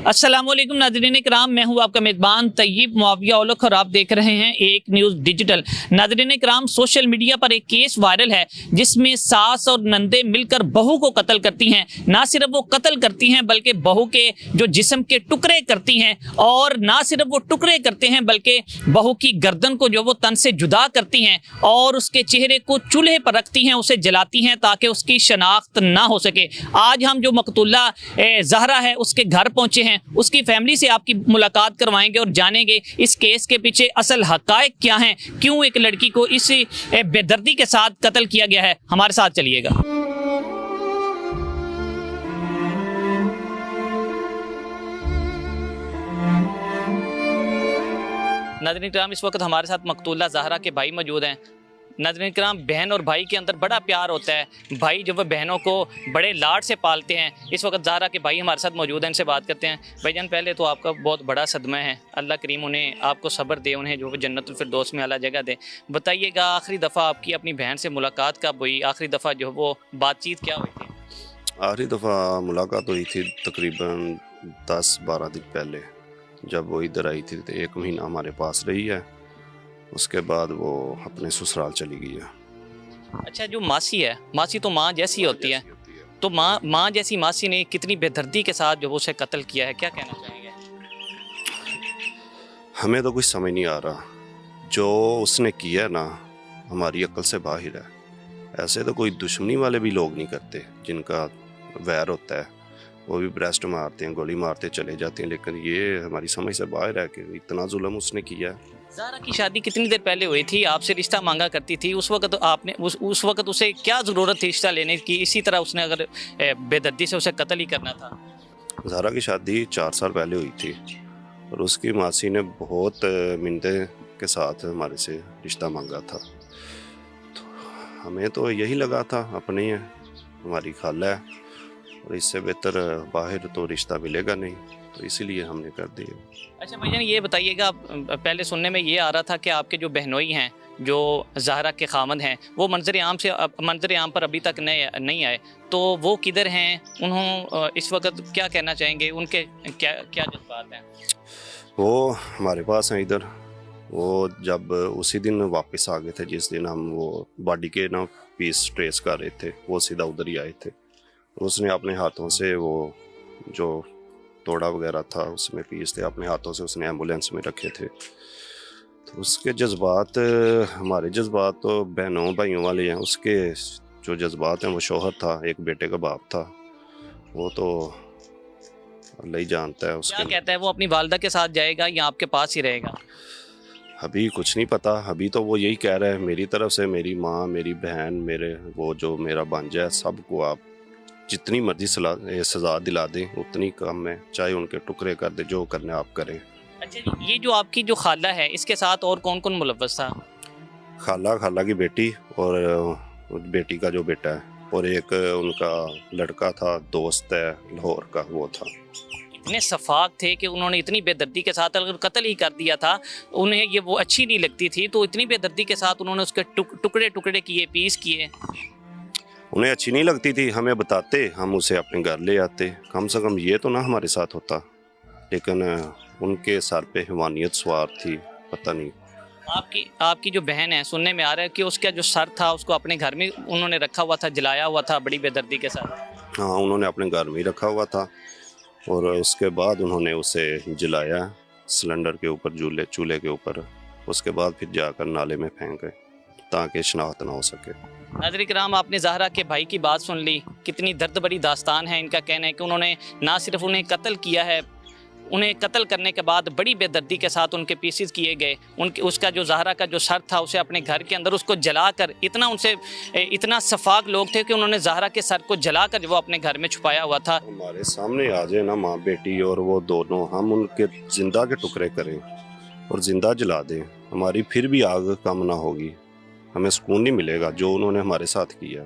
अस्सलामुअलैकुम नाज़रीन इकराम, मैं हूं आपका मेज़बान तैयब मुआविया औलख और आप देख रहे हैं एक न्यूज़ डिजिटल। नाज़रीन इकराम, सोशल मीडिया पर एक केस वायरल है जिसमें सास और नंदे मिलकर बहू को कत्ल करती हैं। ना सिर्फ वो कत्ल करती हैं बल्कि बहू के जो जिस्म के टुकड़े करती हैं, और ना सिर्फ वो टुकड़े करते हैं बल्कि बहू की गर्दन को जो वो तन से जुदा करती हैं और उसके चेहरे को चूल्हे पर रखती हैं, उसे जलाती हैं ताकि उसकी शनाख्त ना हो सके। आज हम जो मकतूला ज़हरा है उसके घर पहुंचे हैं, उसकी फैमिली से आपकी मुलाकात करवाएंगे और जानेंगे इस केस के पीछे असल हकायक क्या हैं, क्यों एक लड़की को इसी बेदर्दी के साथ कत्ल किया गया है। हमारे साथ चलिएगा। नाज़रीन किराम, इस वक्त हमारे साथ मकतूला ज़हरा के भाई मौजूद हैं। नाज़रीन किराम, बहन और भाई के अंदर बड़ा प्यार होता है। भाई जो वह बहनों को बड़े लाड से पालते हैं। इस वक्त ज़हरा के भाई हमारे साथ मौजूद हैं, इनसे बात करते हैं। भाईजान, पहले तो आपका बहुत बड़ा सदमा है, अल्लाह करीम उन्हें आपको सब्र दे, उन्हें जो जन्नतुल फिरदौस में आला जगह दे। बताइएगा, आखिरी दफ़ा आपकी अपनी बहन से मुलाकात कब हुई? आखिरी दफ़ा जो वो बातचीत क्या हुई थी? आखिरी दफ़ा मुलाकात हुई थी तकरीबन 10-12 दिन पहले, जब वो इधर आई थी तो 1 महीना हमारे पास रही है। उसके बाद वो अपने ससुराल चली गई है। अच्छा, जो मासी है, मासी तो माँ जैसी होती है, तो माँ जैसी मासी ने कितनी बेदर्दी के साथ जो वो उसे कत्ल किया है, क्या कहना चाहेंगे? हमें तो कुछ समझ नहीं आ रहा। जो उसने किया ना, हमारी अक्ल से बाहर है। ऐसे तो कोई दुश्मनी वाले भी लोग नहीं करते, जिनका वैर होता है वो भी ब्रेस्ट मारते हैं, गोली मारते चले जाते हैं, लेकिन ये हमारी समझ से बाहर है कि इतना जुल्म उसने किया है। ज़हरा की शादी कितनी देर पहले हुई थी? आपसे रिश्ता मांगा करती थी, उस वक्त आपने उस वक्त उसे क्या ज़रूरत थी रिश्ता लेने की? इसी तरह उसने अगर बेदर्दी से उसे कत्ल ही करना था। ज़हरा की शादी 4 साल पहले हुई थी और उसकी मासी ने बहुत मिन्नते के साथ हमारे से रिश्ता मांगा था। तो हमें तो यही लगा था अपनी है, हमारी खाला है और इससे बेहतर बाहर तो रिश्ता मिलेगा नहीं, तो इसीलिए हमने कर दिया। अच्छा भाईजान, ये बताइएगा, पहले सुनने में ये आ रहा था कि आपके जो बहनोई हैं, जो ज़हरा के खामद हैं, वो मंजर आम पर अभी तक नहीं आए, तो वो किधर हैं? उन्होंने इस वक्त क्या कहना चाहेंगे? उनके क्या क्या जज्बात हैं? वो हमारे पास हैं इधर। वो जब उसी दिन वापस आ गए थे जिस दिन हम वो बॉडी के ना पीस ट्रेस कर रहे थे, वो सीधा उधर ही आए थे। उसने अपने हाथों से वो जो तोड़ा वगैरह था उसमें पीस थे, अपने हाथों से उसने एम्बुलेंस में रखे थे। तो उसके जज्बात, हमारे जज्बात तो बहनों भाइयों वाले हैं, उसके जो जज्बात हैं वो शौहर था, एक बेटे का बाप था, वो तो अल्लाह ही जानता है। उसके क्या कहता है वो? अपनी वालदा के साथ जाएगा या आपके पास ही रहेगा? अभी कुछ नहीं पता। अभी तो वो यही कह रहा है, मेरी तरफ से मेरी माँ, मेरी बहन, मेरे वो जो मेरा भांजा है, सबको आप जितनी मर्जी सजा दिला दें उतनी कम है, चाहे उनके टुकड़े कर दे, जो करने आप करें। अच्छा जी, ये जो आपकी जो खाला है, इसके साथ और कौन कौन मुलव्वस था? खाला की बेटी और बेटी का जो बेटा है, और एक उनका लड़का था, दोस्त है लाहौर का, वो था। इतने सफाक थे कि उन्होंने इतनी बेदर्दी के साथ अगर कत्ल ही कर दिया था, उन्हें ये वो अच्छी नहीं लगती थी, तो इतनी बेदर्दी के साथ उन्होंने उसके टुकड़े टुकड़े किए, पीस किए। उन्हें अच्छी नहीं लगती थी, हमें बताते, हम उसे अपने घर ले आते, कम से कम ये तो ना हमारे साथ होता। लेकिन उनके सर पे हैवानियत सवार थी, पता नहीं। आपकी जो बहन है, सुनने में आ रहा है कि उसका जो सर था उसको अपने घर में उन्होंने रखा हुआ था, जलाया हुआ था बड़ी बेदर्दी के साथ। हाँ, उन्होंने अपने घर में ही रखा हुआ था और उसके बाद उन्होंने उसे जलाया सिलेंडर के ऊपर, चूल्हे के ऊपर। उसके बाद फिर जाकर नाले में फेंक गए ताकि शनाख्त ना हो सके। नाज़रीन किराम, आपने ज़हरा के भाई की बात सुन ली, कितनी दर्द भरी दास्तान है। इनका कहना है कि उन्होंने ना सिर्फ उन्हें कत्ल किया है, उन्हें कत्ल करने के बाद बड़ी बेदर्दी के साथ उनके पीसेस किए गए। उसका जो ज़हरा का जो सर था उसे अपने घर के अंदर उसको जलाकर, इतना सफाक लोग थे कि उन्होंने ज़हरा के सर को जलाकर वो अपने घर में छुपाया हुआ था। हमारे सामने आ जाए ना माँ बेटी और वो दोनों, हम उनके जिंदा के टुकड़े करें और जिंदा जला दें, हमारी फिर भी आग कम ना होगी, हमें सुकून नहीं मिलेगा जो उन्होंने हमारे साथ किया।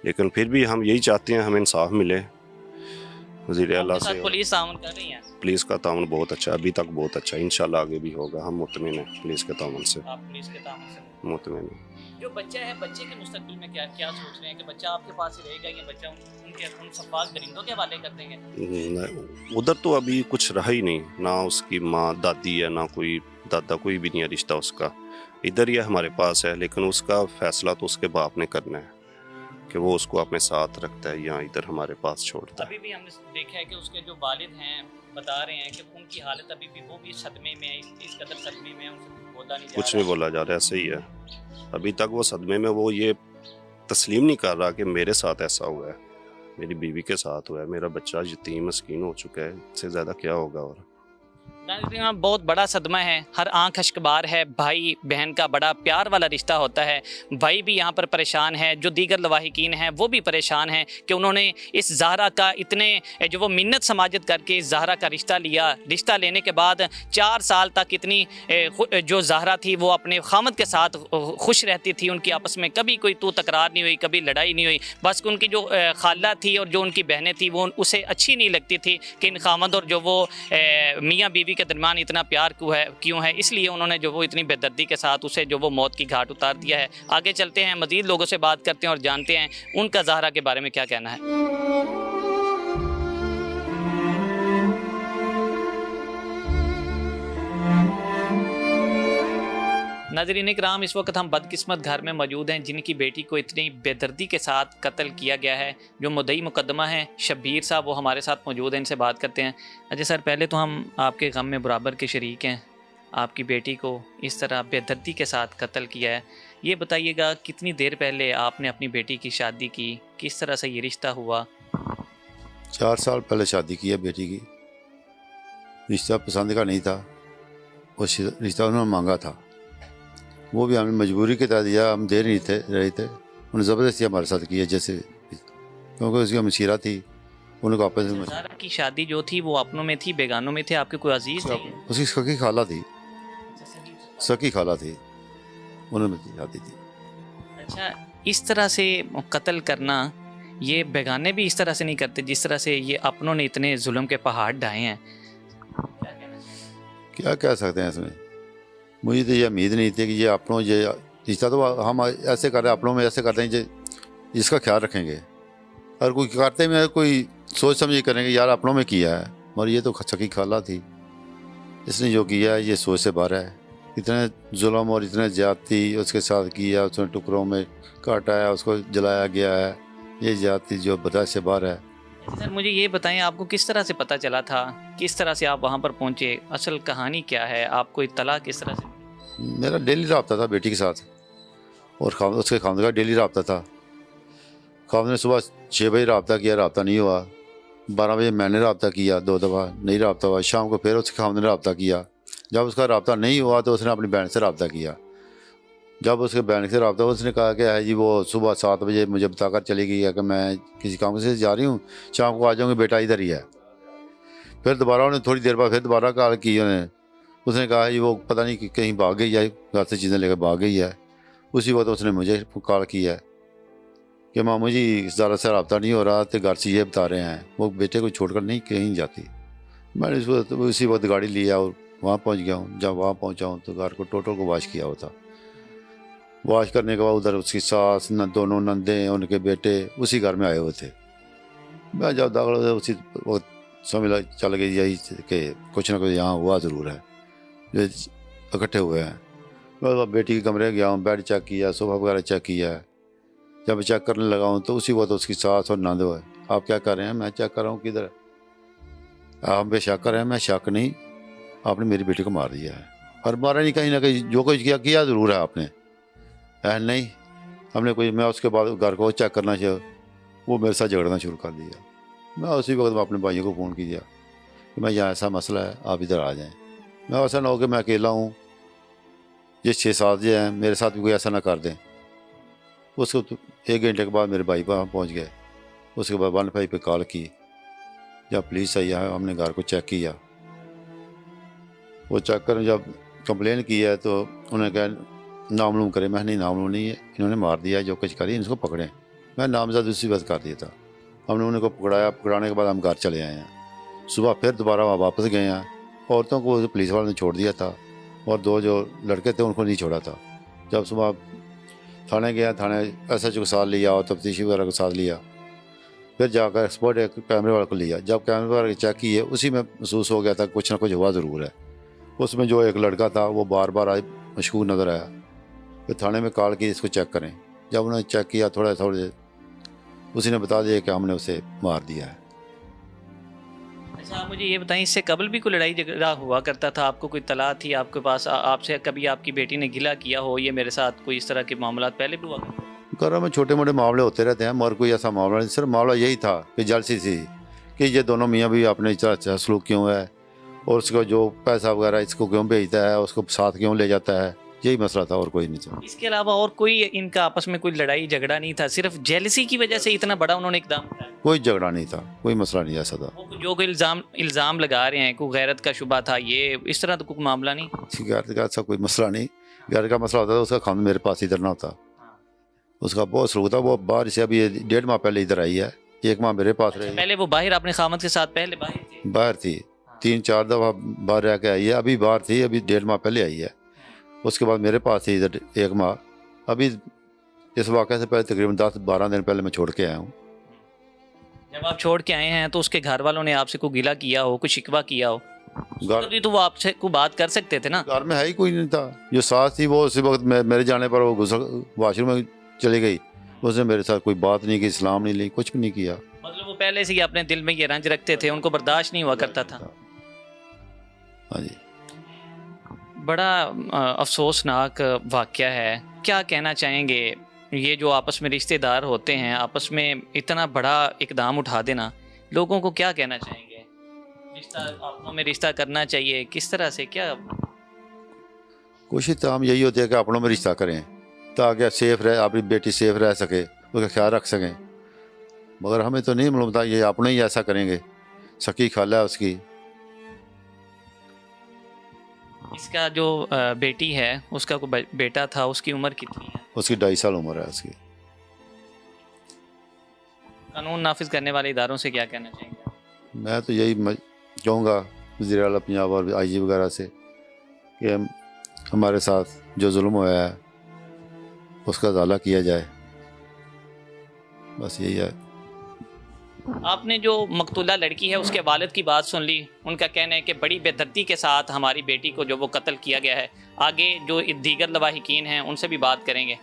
लेकिन फिर भी हम यही चाहते हैं हमें इंसाफ मिले। वज़ीर आला आपके साथ से। पुलिस ताउन कर रही है? पुलिस का ताउन बहुत अच्छा है, अभी तक बहुत अच्छा है, इंशाल्लाह आगे भी होगा। हम मुतमिन हैं पुलिस के ताउन से, आप पुलिस के ताउन से मुतमिन हैं। जो बच्चा है, बच्चे के मुस्तकबिल में क्या क्या सोच रहे हैं कि बच्चा आपके पास ही रहेगा या बच्चा उन सफाक दरिंदों के हवाले कर देंगे? उधर तो अभी कुछ रहा ही नहीं, ना उसकी माँ दादी है, ना कोई दादा, कोई भी नहीं है रिश्ता उसका। इधर ही हमारे पास है, लेकिन उसका फैसला तो उसके बाप ने करना है कि वो उसको अपने साथ रखता है या इधर हमारे पास छोड़ता है। अभी भी हमने देखा है कि उसके जो वालिद हैं बता रहे हैं कि उनकी हालत अभी भी, वो भी सदमे में है, इस कदर सदमे में है, उनसे बोला नहीं जा कुछ रहा। नहीं बोला जा रहा है, ऐसे ही है अभी तक। वो सदमे में, वो ये तस्लीम नहीं कर रहा कि मेरे साथ ऐसा हुआ है, मेरी बीवी के साथ हुआ है, मेरा बच्चा यतीम मस्कीन हो चुका है, इससे ज़्यादा क्या होगा। और बहुत बड़ा सदमा है, हर आंख अश्कबार है। भाई बहन का बड़ा प्यार वाला रिश्ता होता है। भाई भी यहाँ पर परेशान है, जो दीगर लवाहिकीन हैं वो भी परेशान हैं कि उन्होंने इस ज़हरा का इतने जो वो मिन्नत समाजत करके इस ज़हरा का रिश्ता लिया। रिश्ता लेने के बाद 4 साल तक इतनी जो ज़हरा थी वो अपने खामद के साथ खुश रहती थी। उनकी आपस में कभी कोई तू तकरार नहीं हुई, कभी लड़ाई नहीं हुई। बस उनकी जो खाला थी और जो उनकी बहनें थी वो उसे अच्छी नहीं लगती थी कि इन खामद और जो वो मियाँ बीवी के दरमियान इतना प्यार क्यों है, इसलिए उन्होंने जो वो इतनी बेदर्दी के साथ उसे जो वो मौत की घाट उतार दिया है। आगे चलते हैं, मज़ीद लोगों से बात करते हैं और जानते हैं उनका ज़हरा के बारे में क्या कहना है। नाज़रीन इकराम, इस वक्त हम बदकिस्मत घर में मौजूद हैं जिनकी बेटी को इतनी बेदर्दी के साथ कत्ल किया गया है। जो मुद्दई मुकदमा है शब्बीर साहब, वो हमारे साथ मौजूद हैं, इनसे बात करते हैं। अच्छा सर, पहले तो हम आपके गम में बराबर के शरीक हैं। आपकी बेटी को इस तरह बेदर्दी के साथ कत्ल किया है, ये बताइएगा कितनी देर पहले आपने अपनी बेटी की शादी की, किस तरह से ये रिश्ता हुआ? 4 साल पहले शादी की है बेटी की। रिश्ता पसंद का नहीं था, वो रिश्ता उन्होंने मांगा था, वो भी हमने मजबूरी के तहत दिया, हम दे नहीं रहे थे। उन्होंने ज़बरदस्ती हमारे साथ की है, जैसे क्योंकि उसकी मशीरा थी, उनको आपस में। ज़हरा की शादी जो थी वो अपनों में थी, बेगानों में थे? आपके कोई अजीज़ थे? उसकी सकी खाला थी, सकी खाला थी, उन्होंने शादी थी। अच्छा, इस तरह से कत्ल करना, ये बेगाने भी इस तरह से नहीं करते जिस तरह से ये अपनों ने इतने जुल्म के पहाड़ ढाए हैं। क्या कह सकते हैं इसमें, मुझे तो ये उम्मीद नहीं थी कि ये अपनों, ये रिश्ता तो हम ऐसे कर रहे हैं, अपनों में ऐसे करते हैं जिसका ख्याल रखेंगे, और कोई करते में कोई सोच समझ करेंगे यार अपनों में किया है, मगर ये तो सकी खाला थी, इसने जो किया है ये सोच से बाहर है। इतने जुल्म और इतने ज़्यादती उसके साथ किया, उसने टुकड़ों में काटा है, उसको जलाया गया है, ये ज़्यादती जो बर्दाश्त से बाहर है। सर मुझे ये बताएं, आपको किस तरह से पता चला था, किस तरह से आप वहाँ पर पहुँचे, असल कहानी क्या है, आपको इत्तला किस तरह से? मेरा डेली रब्ता था बेटी के साथ, और उसके खामद का डेली रब्ता था। खामद ने सुबह 6 बजे रब्ता किया, रब्ता नहीं हुआ। 12 बजे मैंने रब्ता किया, 2 दफ़ा नहीं रब्ता हुआ। शाम को फिर उसके खामद ने रब्ता किया, जब उसका रब्ता नहीं हुआ तो उसने अपनी बहन से रब्ता किया। जब उसके बहन से रब्ता, उसने कहा कि है जी वो सुबह 7 बजे मुझे बताकर चली गई है कि मैं किसी काम से जा रही हूँ, शाम को आ जाऊँगी, बेटा इधर ही है। फिर दोबारा उन्हें थोड़ी देर बाद फिर दोबारा कॉल की उन्हें, उसने कहा जी वो पता नहीं कि कहीं भाग गई है, घर से चीज़ें लेकर भाग गई है। उसी वक्त उसने मुझे कॉल किया है कि मामू जी ज़्यादा से रब्ता नहीं हो रहा, तो घर से ये बता रहे हैं वो बेटे को छोड़कर नहीं कहीं जाती। मैंने उसी वक्त गाड़ी लिया और वहाँ पहुँच गया हूँ। जब वहाँ पहुँचा हूँ तो घर को टोटल को वॉश किया हुआ था। वॉश करने के बाद उधर उसकी सास, दोनों नंदे, उनके बेटे उसी घर में आए हुए थे। मैं जब दाखिल हुआ उसी वक्त समझ चल गई यही कि कुछ ना कुछ यहाँ हुआ ज़रूर है, जो इकट्ठे हुए हैं। मैं बेटी के कमरे गया हूँ, बेड चेक किया, सोफा वगैरह चेक किया। जब चेक करने लगा हूँ तो उसी वक्त उसकी सास और नंद हुए, आप क्या कर रहे हैं? मैं चेक कर रहा हूँ। किधर? आप पे शक कर रहे हैं? मैं शक नहीं, आपने मेरी बेटी को मार दिया है। और मारा नहीं, कहीं ना कहीं जो कुछ किया ज़रूर है आपने, है नहीं हमने कोई। मैं उसके बाद घर को चेक करना चाहिए, वो मेरे साथ झगड़ना शुरू कर दिया। मैं उसी वक्त अपने भाइयों को फ़ोन किया कि मैं यहाँ ऐसा मसला है, आप इधर आ जाएँ। मैं ऐसा ना हो कि मैं अकेला हूँ, ये 6-7 जो हैं मेरे साथ भी कोई ऐसा ना कर दें। उसको 1 घंटे के बाद मेरे भाई वहाँ पहुँच गए। उसके बाद 115 पे कॉल की, जब पुलिस आई है हमने घर को चेक किया। वो चेक कर जब कंप्लेन की है तो उन्होंने कहा नामलूम करें। मैं नहीं, नामलूम नहीं है, इन्होंने मार दिया है, जो कुछ करी इनको पकड़ें। मैं नामजद उसी वक्त कर दिया था। हमने उनको पकड़ाया, पकड़ाने के बाद हम घर चले आए हैं। सुबह फिर दोबारा वहाँ वापस गए हैं। औरतों को पुलिस वालों ने छोड़ दिया था और 2 जो लड़के थे उनको नहीं छोड़ा था। जब सुबह थाने गया, थाने SHO को साथ लिया और तफ्तीशी वगैरह को साथ लिया, फिर जाकर एक्सपर्ट एक कैमरे वाले को लिया। जब कैमरे वाले चेक किए, उसी में महसूस हो गया था कुछ ना कुछ हुआ ज़रूर है। उसमें जो एक लड़का था वो बार बार आज मशकूक नज़र आया। फिर थाने में कॉल की इसको चेक करें। जब उन्होंने चेक किया थोड़े उसी ने बता दिया कि हमने उसे मार दिया है। अच्छा, आप मुझे ये बताएं, इससे कबल भी कोई लड़ाई झगड़ा हुआ करता था? आपको कोई तला थी आपके पास? आपसे कभी आपकी बेटी ने गिला किया हो ये मेरे साथ कोई इस तरह के मामला पहले भी हुआ करते? घरों में छोटे मोटे मामले होते रहते हैं, मगर कोई ऐसा मामला नहीं। सिर्फ मामला यही था कि जलसी थी कि ये दोनों मियाँ भी अपने अच्छा सलूक क्यों है और उसको जो पैसा वगैरह इसको क्यों भेजता है, उसको साथ क्यों ले जाता है, यही मसला था और कोई नहीं था। इसके अलावा और कोई इनका आपस में कोई लड़ाई झगड़ा नहीं था? सिर्फ जेलसी की वजह से इतना बड़ा उन्होंने इकदाम किया? कोई झगड़ा नहीं था, कोई मसला नहीं ऐसा था। वो जो कोई इल्ज़ाम लगा रहे हैं, कोई गैरत का शुबा था, ये इस तरह तो कोई मामला नहीं? गैर का ऐसा कोई मसला नहीं। गैर का मसला होता था उसका खान मेरे पास इधर ना होता। उसका बहुत सलूक था। वो बाहर से अभी 1.5 माह पहले इधर आई है, 1 माह मेरे पास रही। पहले वो बाहर अपने खामद के साथ पहले बाहर थी, 3-4 दफ़ा बाहर रह के आई है। अभी बाहर थी, अभी 1.5 माह पहले आई है। उसके बाद मेरे पास थी इधर 1 माह। अभी इस वाक़े से पहले तकरीबन 10-12 दिन पहले मैं छोड़ के आया हूँ। जब आप छोड़ के आए हैं तो उसके घर वालों ने आपसे कोई गिला किया हो, कुछ शिकवा किया हो? घर तो वो आपसे को बात कर सकते थे ना? घर में है ही कोई नहीं था। जो सास थी वो उसी वक्त मेरे जाने पर वो वाशरूम में चली गई। उसने मेरे साथ कोई बात नहीं की, सलाम नहीं ली, कुछ भी नहीं किया। मतलब वो पहले से ही अपने दिल में ये रंज रखते थे, उनको बर्दाश्त नहीं हुआ करता था? हाँ जी। बड़ा अफसोसनाक वाक़या है। क्या कहना चाहेंगे, ये जो आपस में रिश्तेदार होते हैं, आपस में इतना बड़ा इकदाम उठा देना, लोगों को क्या कहना चाहेंगे? रिश्ता आपस में रिश्ता करना चाहिए, किस तरह से, क्या कोशिश तो हम यही होती है कि अपनों में रिश्ता करें ताकि सेफ रहे, अपनी बेटी सेफ रह सके, उसका ख्याल रख सकें। मगर हमें तो नहीं मालूम था ये अपने ही ऐसा करेंगे। सकी खाला है उसकी। इसका जो बेटी है उसका कोई बेटा था, उसकी उम्र कितनी है? उसकी 2.5 साल उम्र है उसकी। कानून नाफिज करने वाले इदारों से क्या कहना चाहेंगे? मैं तो यही कहूँगा वज़ीर आला पंजाब और IG वगैरह से कि हमारे साथ जो जुल्म हुआ है उसका इज़ाला किया जाए, बस यही है। आपने जो मकतूला लड़की है उसके वालिद की बात सुन ली। उनका कहना है कि बड़ी बेदर्दी के साथ हमारी बेटी को जो वो कत्ल किया गया है। आगे जो दीगर लवाहिकीन हैं उनसे भी बात करेंगे।